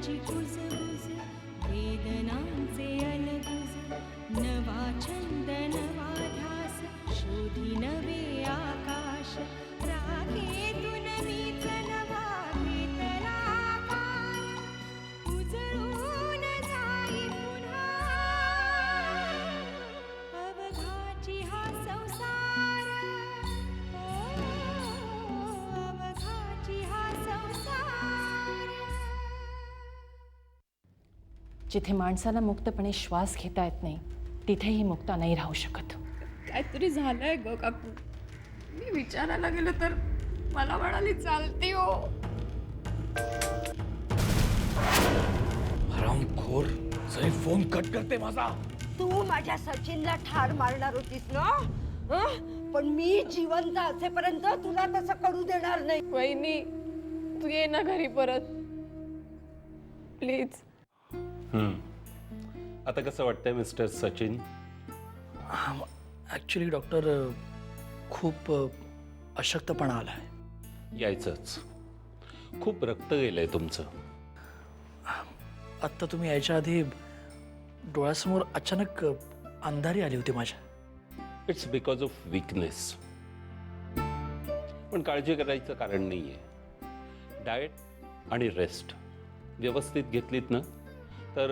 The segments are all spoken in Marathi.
मनाची कुजबुज, वेदनांचे अलगुज, नवा छंद नवा ध्यास, शोधी नवे आकाश, राखेतून मीच नवा घेतला आकार, उजळून जाई पुन्हा अवघाची हा संसार, अवघाची हा संसार. जिथे माणसाला मुक्तपणे श्वास घेता येत नाही तिथेही मुक्ता नाही राहू शकत. काहीतरी झालंय ग काकू. मी विचारायला गेलो तर मला म्हणाली चालती हो. हरामखोर सई फोन कट करते माझा. तू माझ्या सचिनला ठार मारणार होतीस ना, हं? पण मी जिवंत असेपर्यंत तुला तसं करू देणार नाही. वहिनी तू ये ना घरी परत प्लीज. आता कसं वाटतंय मिस्टर सचिन? ॲक्च्युली डॉक्टर खूप अशक्तपणा आला आहे. यायचंच. खूप रक्त गेलंय तुमचं. आत्ता तुम्ही यायच्या आधी डोळ्यासमोर अचानक अंधारी आली होती माझ्या. It's because of weakness. पण काळजी करायचं कारण नाही आहे. डाएट आणि रेस्ट व्यवस्थित घेतलीत ना तर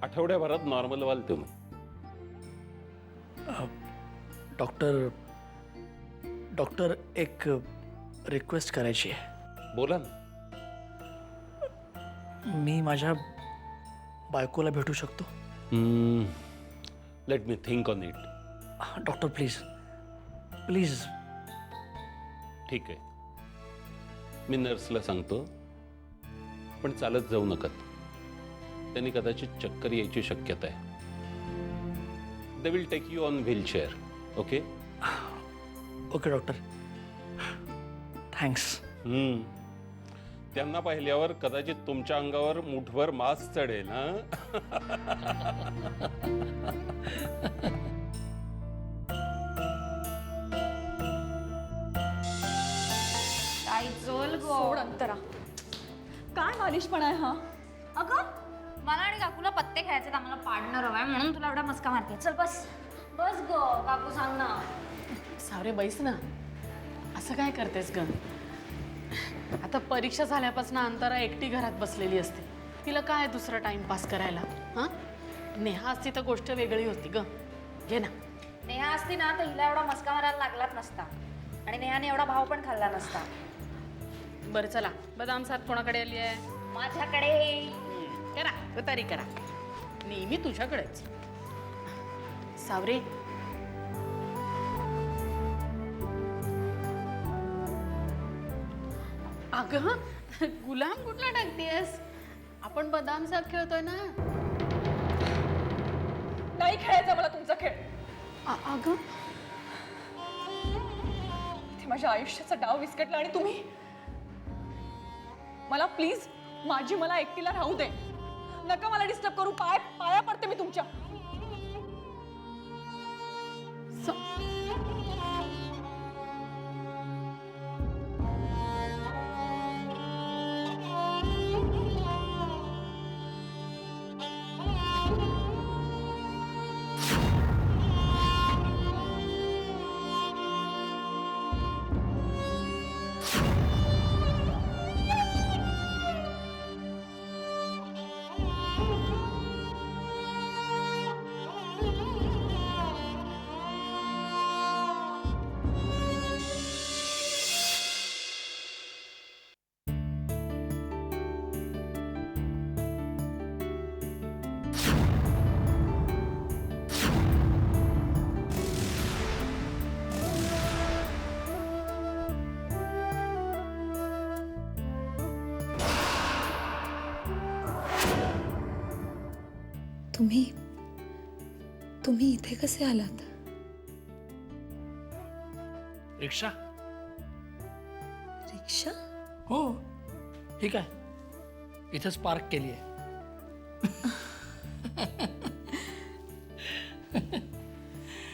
आठवड्याभरात नॉर्मल व्हाल तुम्ही. डॉक्टर एक रिक्वेस्ट करायची आहे. बोला ना. मी माझ्या बायकोला भेटू शकतो? Let me think on it. Doctor please please. ठीक आहे, मी नर्सला सांगतो. पण चालत जाऊ नका. त्यांनी कदाचित चक्कर यायची शक्यता आहे. They will take you on wheelchair. Okay okay doctor, thanks. त्यांना पाहिल्यावर कदाचित तुमच्या अंगावर मुठभर मांस चढेल. काय चल गो. सोड अंतरा. काय मालिशपणा आहे हा? अगं मला आणि काकूला पत्ते खेळायचे, आम्हाला पार्टनर हवाय म्हणून तुला एवढा मस्का मारते. चल बस बस ग काकू, सांग ना. सावरे बैस ना. असं काय करतेस ग? आता परीक्षा झाल्यापासून अंतरा एकटी घरात बसलेली असते. तिला काय दुसरा टाइमपास करायला? हां, नेहा असती तर गोष्ट वेगळी होती ग. घे ना. नेहा असती ना तर हिला एवढा मस्का मारायला लागलाच नसता आणि नेहाने एवढा भाव पण खाल्ला नसता. बरं चला, बदाम सात कोणाकडे आली आहे? माझ्याकडे. करा तरी करा. नेहमी तुझ्याकडेच. सावरे, अगं गुलाम कुठला टाकतेस? आपण बदाम सात खेळतोय ना. नाही खेळायचा मला तुमचा खेळ. अगं इथे माझ्या आयुष्याचा डाव विस्कटला आणि तुम्ही मला प्लीज मला एकटीला राहू दे. नका मला डिस्टर्ब करू. पाया पडते मी तुमच्या. तुम्ही इथे कसे आलात? रिक्षा? रिक्षा? हो, ठीक आहे. इथेच पार्क केली आहे.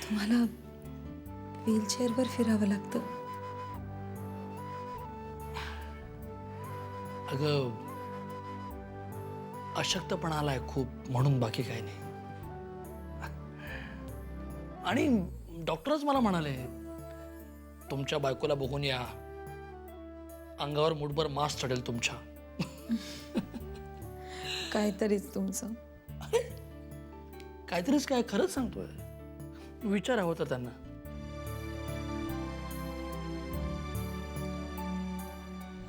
तुम्हाला व्हीलचेअरवर फिरावं लागतं. अगं अशक्तपणा आलाय खूप, म्हणून बाकी काही नाही. आणि डॉक्टरच मला म्हणाले, तुमच्या बायकोला बघून या, अंगावर मुठभर मांस चढेल तुमच्या. काहीतरीच तुमचं. काहीतरीच काय, खरंच सांगतोय. विचारा होता त्यांना.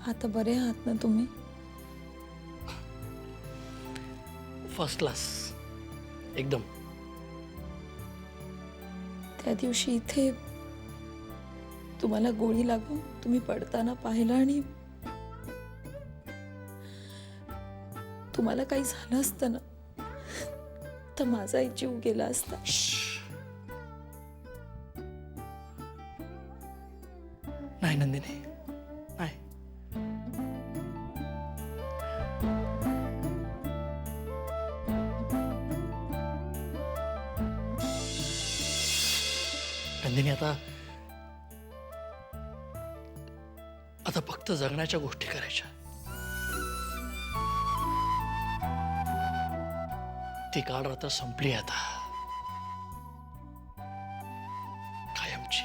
आता बरे आहात ना तुम्ही? फर्स्ट क्लास एकदम. त्या दिवशी इथे तुम्हाला गोळी लागून तुम्ही पडताना पाहिलं आणि तुम्हाला काही झालं असतं ना तर माझाही जीव गेला असता. नाही नंदिनी, नाही. नंदिनी, आता फक्त जगण्याच्या गोष्टी करायच्या. ती काळ रात्र संपली आता, कायमची.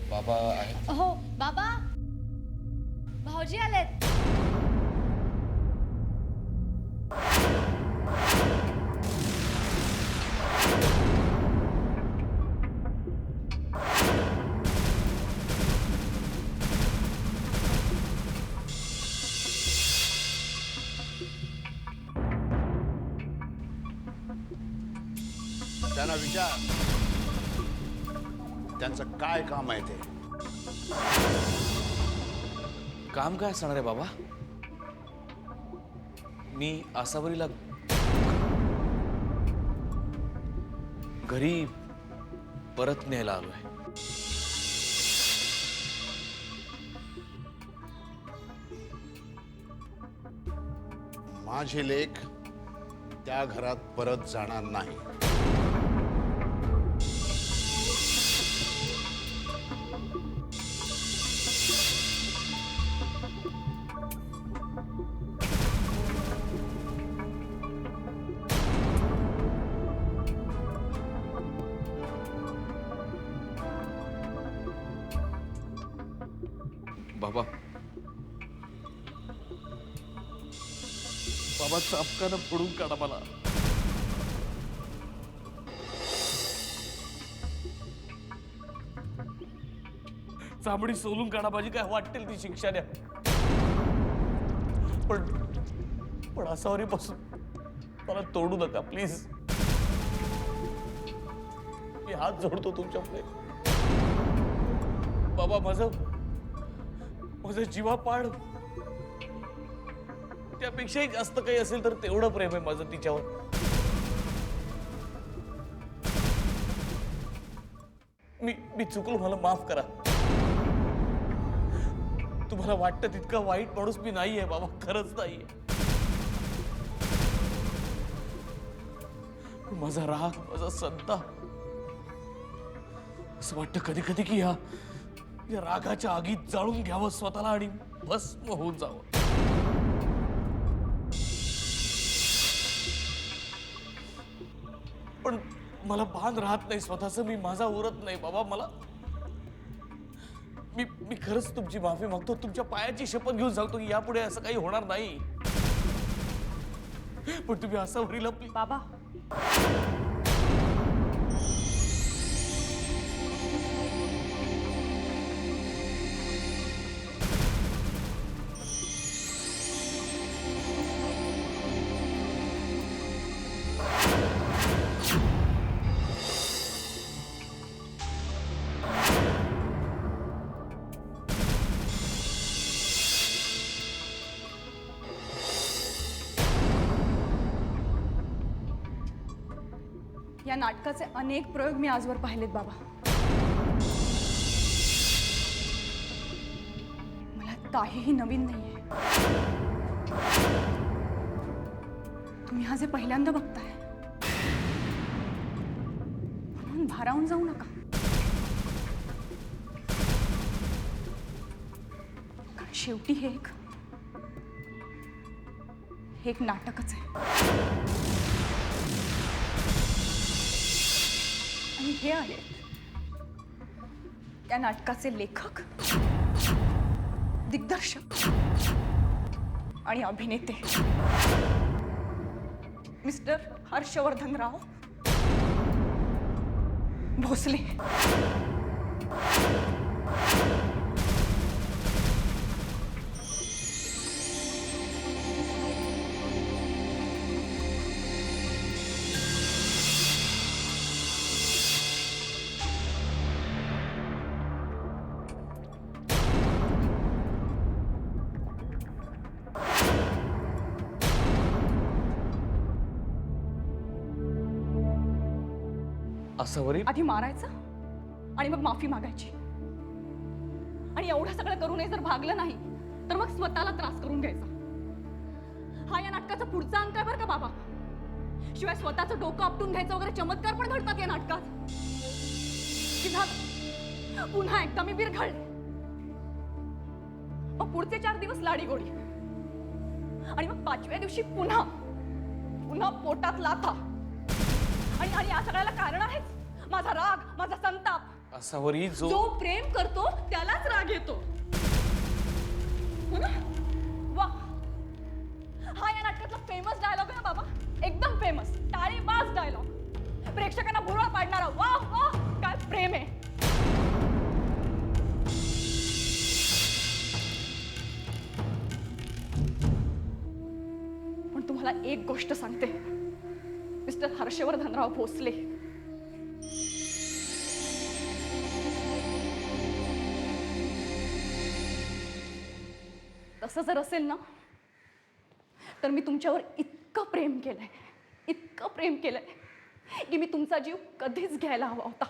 बाबा आहेत? हो बाबा, भाऊजी आलेत. त्यांना विचार, त्यांचं काय काम आहे ते. काम काय असणार आहे बाबा? मी आसावरीला घरी परत न्यायला आलोय. माझी लेक त्या घरात परत जाणार नाही. बाबा, बाबा चापकानं फोडून काढा मला. चामडी सोलून काढा माझी, काय वाटेल ती शिक्षा द्या. पण आसावरी पासून मला तोडू नका प्लीज. मी हात जोडतो तुमच्या पुढे. बाबा, माझं जीवापाड त्यापेक्षाही जास्त काही असेल तर तेवढं प्रेम आहे माझं तिच्यावर. मी चुकलो, मला माफ करा. तुम्हाला वाटतं तितका वाईट माणूस मी नाहीये बाबा, खरंच नाहीये. माझा राग, माझा संताप, असं वाटतं कधी कधी की या रागाच्या आगीत जाळून घ्यावं स्वतःला आणि भस्म होऊन जावं. पण मला भान राहत नाही स्वतःच. मी माझा उरत नाही बाबा. मला मी खरंच तुमची माफी मागतो. तुमच्या पायाची शपथ घेऊन सांगतो की यापुढे असं काही होणार नाही. पण तुम्ही आसावरीला बाबा, या नाटकाचे अनेक प्रयोग मी आजवर पाहिलेत बाबा. मला काहीही नवीन नाहीये. तुम्ही हा जे पहिल्यांदा बघताय म्हणून भारावून जाऊ नका. कारण शेवटी हे एक नाटकच आहे. आणि हे आहेत त्या नाटकाचे लेखक, दिग्दर्शक आणि अभिनेते मिस्टर हर्षवर्धनराव भोसले. असं आधी मारायचं आणि मग माफी मागायची. आणि एवढं सगळं करूनही जर भागलं नाही तर मग स्वतःला त्रास करून घ्यायचा. हा या नाटकाचा पुढचा अंक आहे बरं का बाबा. शिवाय स्वतःचं डोकं आपटून घ्यायचं वगैरे चमत्कार पण घडतात या नाटकात. की झालं, पुन्हा एकदा मी बिरघळले. मग पुढचे 4 दिवस लाडी गोडी आणि मग 5व्या दिवशी पुन्हा पुन्हा पोटात लाथा. आणि या सगळ्याला कारण आहेच माझा राग, माझा संताप. असावरी जो प्रेम करतो त्यालाच राग येतो, हो ना? वा, हा या नाटकातला फेमस डायलॉग आहे ना बाबा. एकदम फेमस, टाळीबाज डायलॉग, प्रेक्षकांना भुरळ पाडणारा. वा वा, काय प्रेम आहे. पण तुम्हाला एक गोष्ट सांगते मिस्टर हर्षवर्धनराव भोसले, तसं जर असेल ना तर मी तुमच्यावर इतकं प्रेम केलंय की मी तुमचा जीव कधीच घ्यायला हवा होता.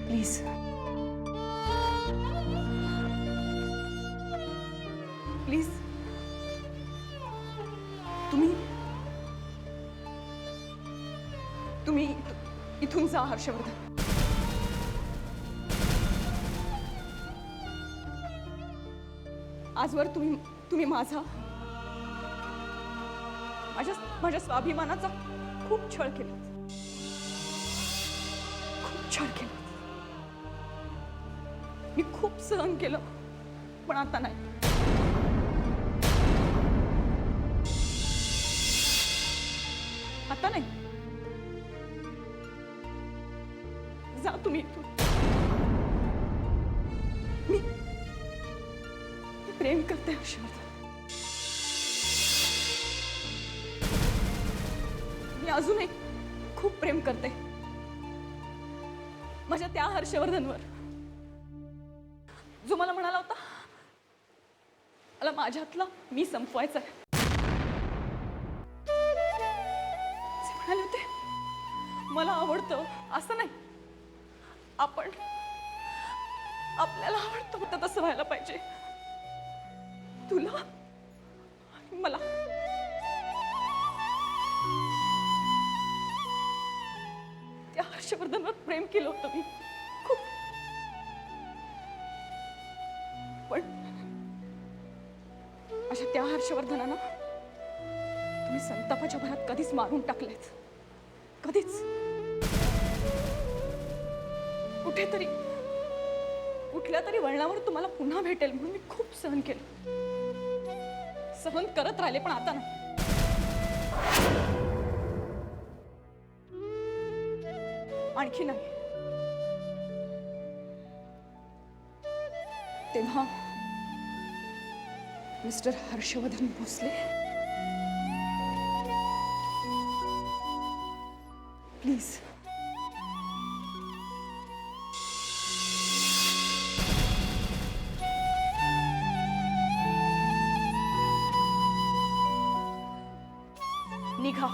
प्लीज प्लीज तुम्ही इथून जा हर्षवर्धन. आजवर तुम्ही माझ्या स्वाभिमानाचा खूप छळ केला. मी खूप सहन केलं, पण आता नाही. आता नाही. जा तुम्ही इथून. मी प्रेम करते हर्षवर्धन. मी अजूनही खूप प्रेम करते माझ्या त्या हर्षवर्धनवर जो मला म्हणाला होता मला माझ्यातला मी संपवायचा आहे. जे म्हणाले होते मला आवडतं असं नाही, आपल्याला आवडतं होतं तसं व्हायला पाहिजे. तुला आणि मला. त्या हर्षवर्धनवर प्रेम केलं होतं मी खूप. पण अशा त्या हर्षवर्धनानं तुम्ही संतापाच्या भरात कधीच मारून टाकलेत. कधीच. कुठल्या तरी वळणावर तुम्हाला पुन्हा भेटेल म्हणून मी खूप सहन केलं. सहन करत राहिले, पण आता नाही. आणखी नाही. तेव्हा मिस्टर हर्षवर्धन भोसले, प्लीज निघा.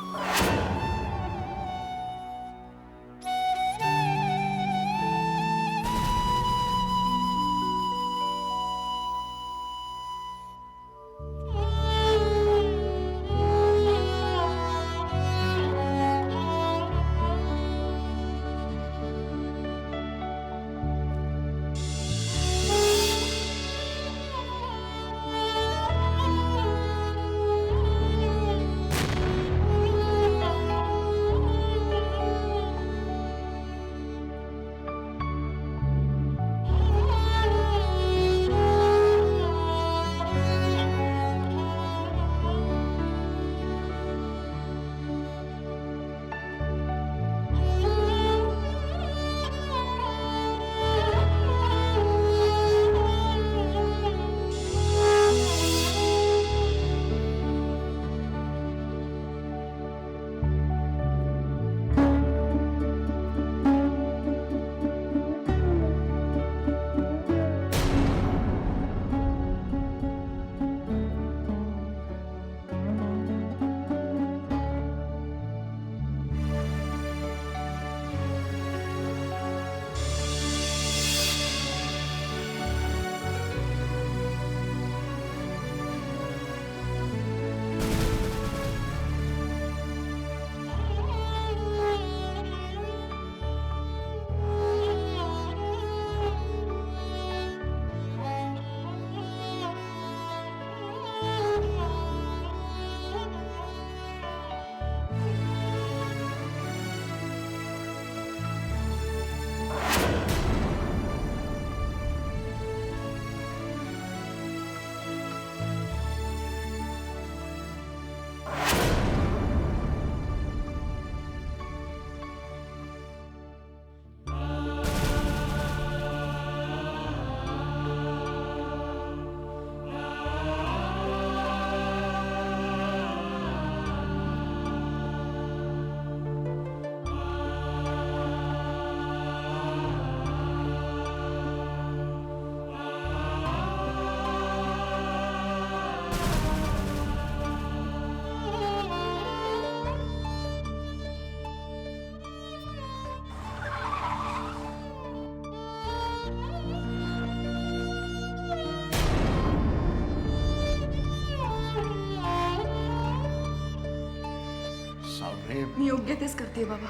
मी योग्य तेच करते बाबा.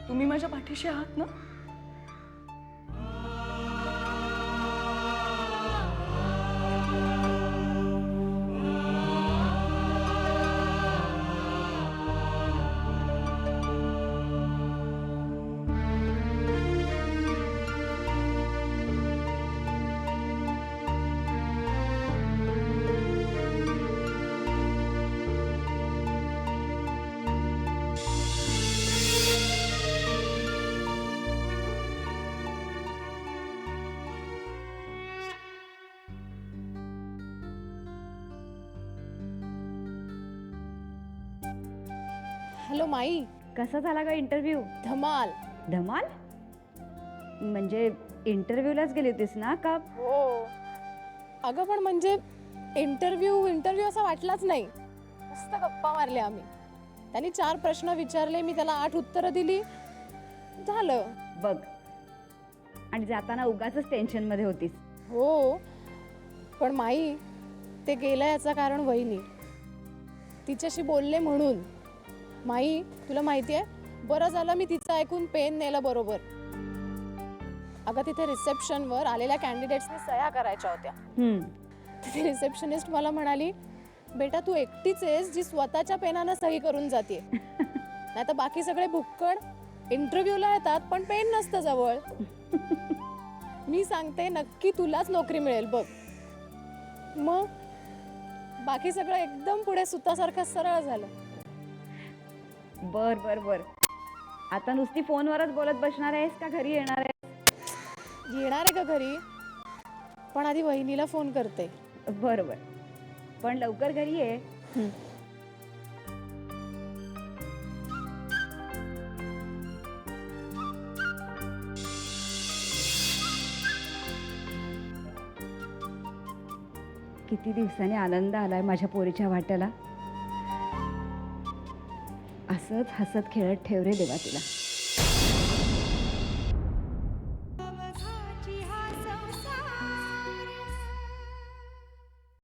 तुम्ही माझ्या पाठीशी आहात ना? हॅलो माई, कसा झाला का इंटरव्ह्यू? धमाल. धमाल म्हणजे इंटरव्ह्यूलाच गेली होतीस ना का? हो अगं, पण म्हणजे इंटरव्ह्यू असा वाटलाच नाही. मस्त गप्पा मारल्या आम्ही. त्यांनी 4 प्रश्न विचारले, मी त्याला 8 उत्तरं दिली, झालं. बघ, आणि जाताना उगाचच टेन्शन मध्ये होतीस. हो पण माई, ते गेलं याचं कारण वहिनी. तिच्याशी बोलले म्हणून. माई तुला माहिती आहे, बरं झालं मी तिचं ऐकून पेन नेलं बरोबर. अगं तिथे रिसेप्शनवर आलेल्या कॅन्डिडेट्सनी सह्या करायच्या होत्या. तिथे रिसेप्शनिस्ट मला म्हणाली, बेटा तू एकटीच आहेस जी स्वतःच्या पेनानं सही करून जाते. नाही तर बाकी सगळे भुक्कड इंटरव्ह्यूला येतात पण पेन नसतं जवळ. मी सांगते नक्की तुलाच नोकरी मिळेल बघ. मग बाकी सगळं एकदम पुढे सुतासारखं सरळ झालं. बर बर बर. आता नुसती फोनवरच बोलत बसणार आहेस का घरी येणार आहे? येणार आहे का घरी? पण आधी वहिनीला फोन करते. बरं बरं, पण लवकर घरी ये. किती दिवसांनी आनंद आलाय माझ्या पोरीच्या वाट्याला. असंच हसत खेळत ठेव रे देवा तिला.